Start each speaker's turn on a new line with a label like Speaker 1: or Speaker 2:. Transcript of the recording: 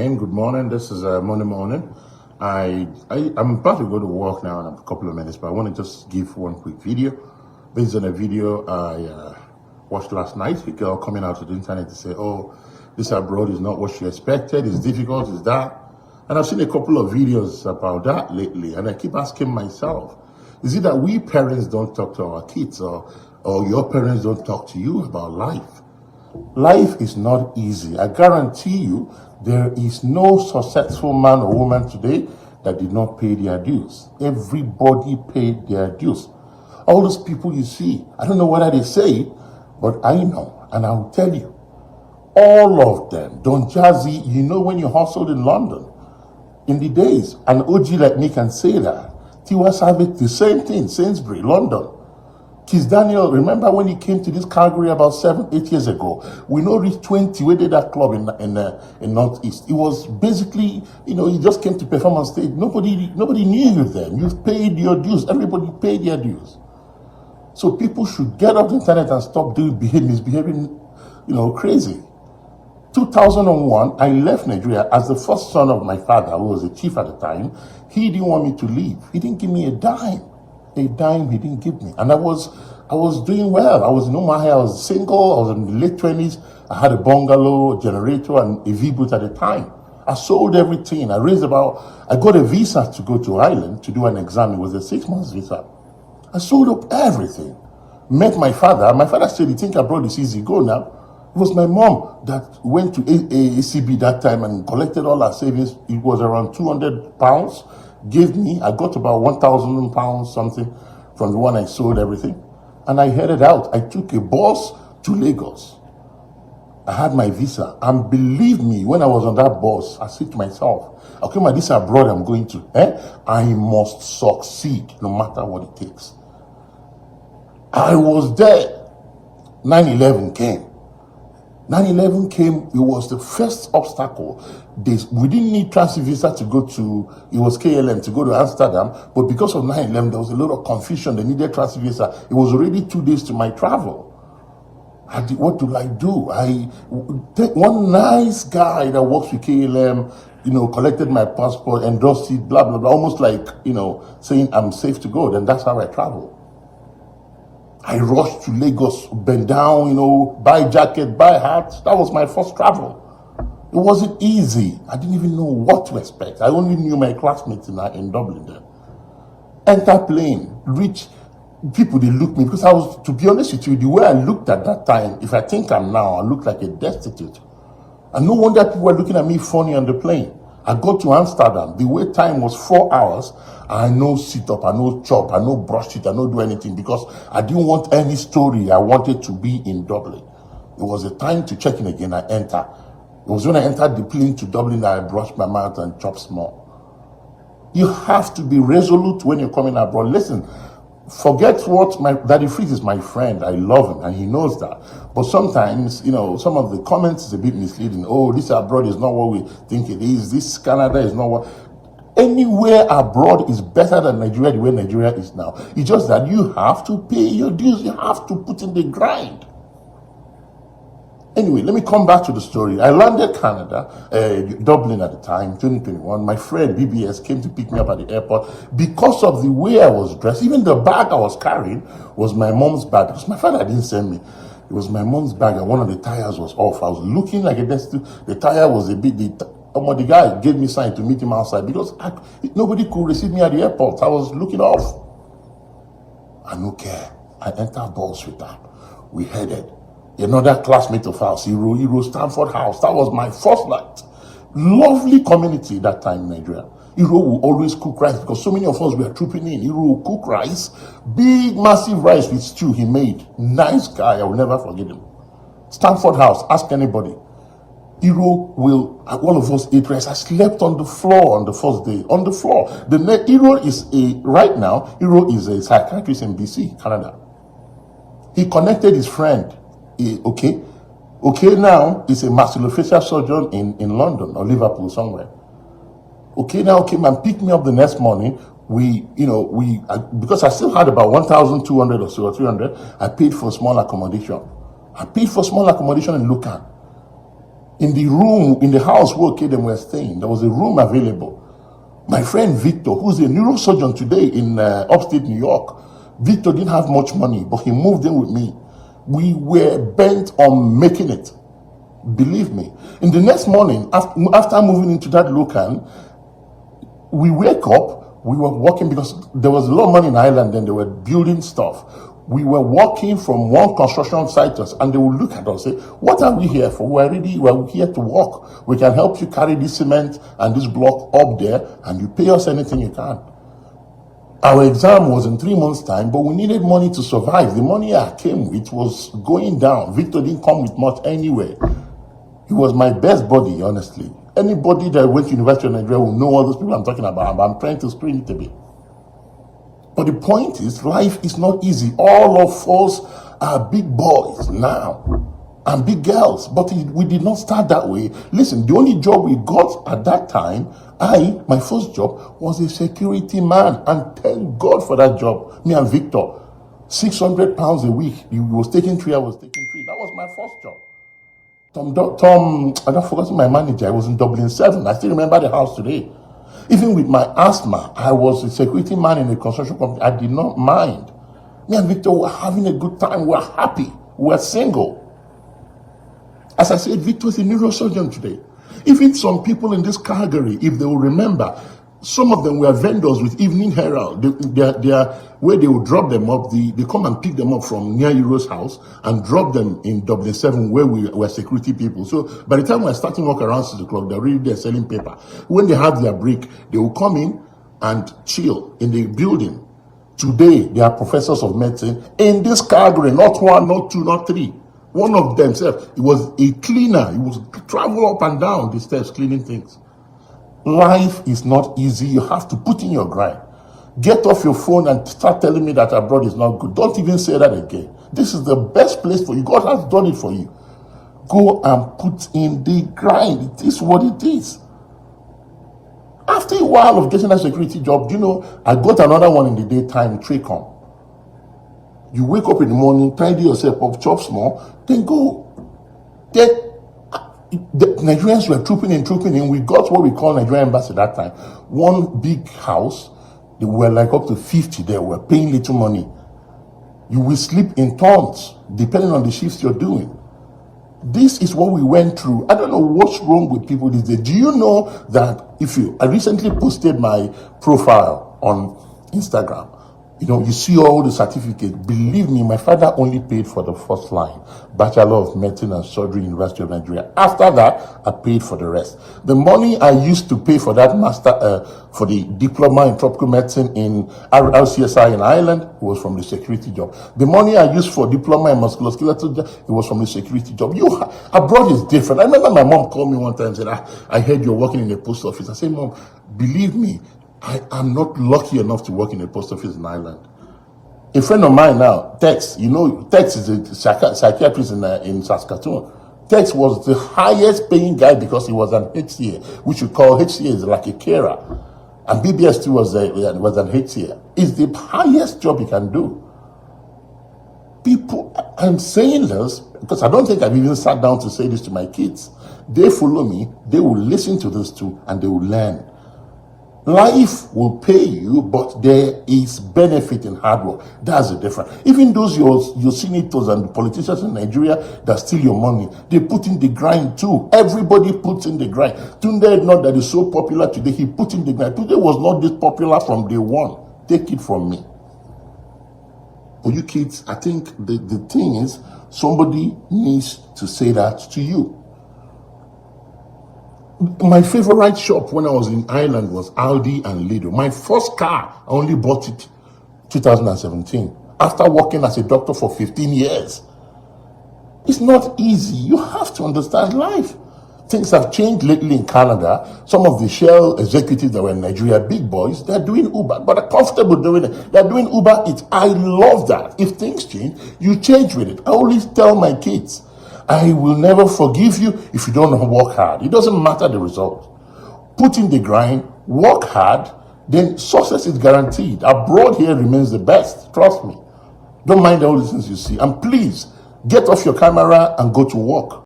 Speaker 1: morning. Good morning. This is Monday morning. I'm about to go to work now in a couple of minutes, but I want to just give one quick video based on a video I watched last night. A girl coming out to the internet to say, "Oh, this abroad is not what she expected. It's difficult. It's that." And I've seen a couple of videos about that lately, and I keep asking myself, is it that we parents don't talk to our kids, or your parents don't talk to you about life? Life is not easy. I guarantee you, there is no successful man or woman today that did not pay their dues. Everybody paid their dues. All those people you see, I don't know whether they say it, but I know, and I'll tell you, all of them. Don Jazzy, you know when you hustled in London, in the days, an OG like me can say that. Tiwa Savage, the same thing, Sainsbury, London. Kiss Daniel, remember when he came to this Calgary about 7-8 years ago? We know reached 20, we did that club in Northeast. It was basically, he just came to perform on stage. Nobody knew you then. You've paid your dues. Everybody paid their dues. So people should get off the internet and stop misbehaving, crazy. 2001, I left Nigeria as the first son of my father, who was a chief at the time. He didn't want me to leave. He didn't give me a dime. A dime he didn't give me. And I was doing well. I was in Omaha, I was single, I was in the late 20s. I had a bungalow, a generator, and a V-boot at the time. I sold everything. I got a visa to go to Ireland to do an exam. It was a 6-month visa. I sold up everything. Met my father. My father said, "You think abroad is easy? Go now." It was my mom that went to ACB that time and collected all her savings. It was around £200. Gave me, I got about £1,000 something from the one I sold everything. And I headed out. I took a bus to Lagos. I had my visa. And believe me, when I was on that bus, I said to myself, okay, this abroad I'm going to, I must succeed no matter what it takes. I was there. 9/11 came. 9/11 came, it was the first obstacle. We didn't need transit visa to go to, it was KLM to go to Amsterdam, but because of 9/11, there was a lot of confusion. They needed transit visa. It was already 2 days to my travel. What do I do? One nice guy that works with KLM, collected my passport, endorsed it, blah, blah, blah, almost like, saying I'm safe to go. Then that's how I travel. I rushed to Lagos, bent down, buy jacket, buy hat. That was my first travel. It wasn't easy. I didn't even know what to expect. I only knew my classmates in Dublin then. Enter plane, reach, people, they look me, because I was, to be honest with you, the way I looked at that time, if I think I'm now, I look like a destitute. And no wonder people were looking at me funny on the plane. I got to Amsterdam. The wait time was 4 hours. I no sit up, I no chop, I no brush it, I no do anything, because I didn't want any story. I wanted to be in Dublin. It was a time to check in again. I enter. It was when I entered the plane to Dublin that I brushed my mouth and chopped small. You have to be resolute when you're coming abroad. Listen, forget what Daddy Freeze is my friend. I love him and he knows that. But sometimes, some of the comments is a bit misleading. Oh, this abroad is not what we think it is. This Canada is not what. Anywhere abroad is better than Nigeria, the way Nigeria is now. It's just that you have to pay your dues. You have to put in the grind. Anyway, let me come back to the story. I landed Canada, Dublin at the time, 2021. My friend BBS came to pick me up at the airport. Because of the way I was dressed, even the bag I was carrying was my mom's bag. Because my father didn't send me. It was my mom's bag, and one of the tires was off. I was looking like a destitute. The tire was a bit... The guy gave me a sign to meet him outside because nobody could receive me at the airport. I was looking off. I don't care. I entered bus with that. We headed. Another classmate of ours, Hero Stanford House. That was my first night. Lovely community that time in Nigeria. Hero will always cook rice because so many of us were trooping in. Hero will cook rice. Big, massive rice with stew he made. Nice guy. I will never forget him. Stanford House. Ask anybody. Hero will, all of us ate rice. I slept on the floor on the first day. On the floor. Hero is right now, Hero is a psychiatrist in BC, Canada. He connected his friend. Okay, now he's a maxillofacial surgeon in London or Liverpool somewhere. Okay, now came and picked me up the next morning. Because I still had about 1,200 or so, or 300, I paid for small accommodation. I paid for small accommodation in Lucan. In the room, in the house where Kedem were staying, there was a room available. My friend Victor, who's a neurosurgeon today in upstate New York, Victor didn't have much money, but he moved in with me. We were bent on making it. Believe me. In the next morning, after moving into that local, we wake up, we were walking because there was a lot of money in Ireland and they were building stuff. We were walking from one construction site to us, and they would look at us and say, what are we here for? We're here to work. We can help you carry this cement and this block up there, and you pay us anything you can. Our exam was in 3 months' time, but we needed money to survive. The money I came with was going down. Victor didn't come with much anyway. He was my best buddy, honestly. Anybody that went to University of Nigeria will know all those people I'm talking about. I'm trying to screen it a bit. But the point is, life is not easy. All of us are big boys now and big girls, but we did not start that way. Listen, the only job we got at that time, my first job was a security man, and thank God for that job. Me and Victor, 600 pounds a week. He was taking 3, I was taking 3. That was my first job. Tom, I don't forget my manager. I was in Dublin 7. I still remember the house today. Even with my asthma, I was a security man in a construction company. I did not mind. Me and Victor were having a good time. We were happy. We were single. As I said, Victor is a neurosurgeon today. Even some people in this Calgary, if they will remember, some of them were vendors with Evening Herald. They are where they will drop them up. They come and pick them up from near Euro's house and drop them in Dublin 7 where we were security people. So by the time we're starting work around 6 o'clock, they're already there selling paper. When they have their break, they will come in and chill in the building. Today, they are professors of medicine in this Calgary, not 1, not 2, not 3. One of them, he was a cleaner. He was travel up and down the steps cleaning things. Life is not easy. You have to put in your grind. Get off your phone and start telling me that abroad is not good. Don't even say that again. This is the best place for you. God has done it for you. Go and put in the grind. It is what it is. After a while of getting a security job, I got another one in the daytime, Tracom. You wake up in the morning, tidy yourself up, chop small, then go. Then the Nigerians were trooping in. We got what we call Nigerian embassy that time. One big house. They were like up to 50 there. We were paying little money. You will sleep in turns, depending on the shifts you're doing. This is what we went through. I don't know what's wrong with people these days. Do you know that I recently posted my profile on Instagram. You see all the certificates. Believe me, my father only paid for the first line. Bachelor of Medicine and Surgery, University of Nigeria. After that, I paid for the rest. The money I used to pay for that master, for the diploma in tropical medicine in RCSI in Ireland, was from the security job. The money I used for diploma in musculoskeletal, it was from the security job. Abroad is different. I remember my mom called me one time and said, I heard you're working in a post office. I said, Mom, believe me, I am not lucky enough to work in a post office in Ireland. A friend of mine now, Tex, Tex is a psychiatrist in Saskatoon. Tex was the highest paying guy because he was an HCA, which we call HCA is like a carer. And BBS too was an HCA. It's the highest job you can do. People, I'm saying this because I don't think I've even sat down to say this to my kids. They follow me, they will listen to this too, and they will learn. Life will pay you, but there is benefit in hard work. That's the difference. Even those your senators and politicians in Nigeria that steal your money, they put in the grind too. Everybody puts in the grind. Tunde, not that is so popular today, he put in the grind. Tunde was not this popular from day one. Take it from me. For you kids, I think the thing is, somebody needs to say that to you. My favorite shop when I was in Ireland was Aldi and Lidl. My first car, I only bought it 2017. After working as a doctor for 15 years. It's not easy. You have to understand life. Things have changed lately in Canada. Some of the Shell executives that were in Nigeria, big boys, they're doing Uber, but they're comfortable doing it. They're doing Uber Eats. I love that. If things change, you change with it. I always tell my kids, I will never forgive you if you don't work hard. It doesn't matter the result. Put in the grind, work hard, then success is guaranteed. Abroad here remains the best. Trust me. Don't mind all the things you see. And please, get off your camera and go to work.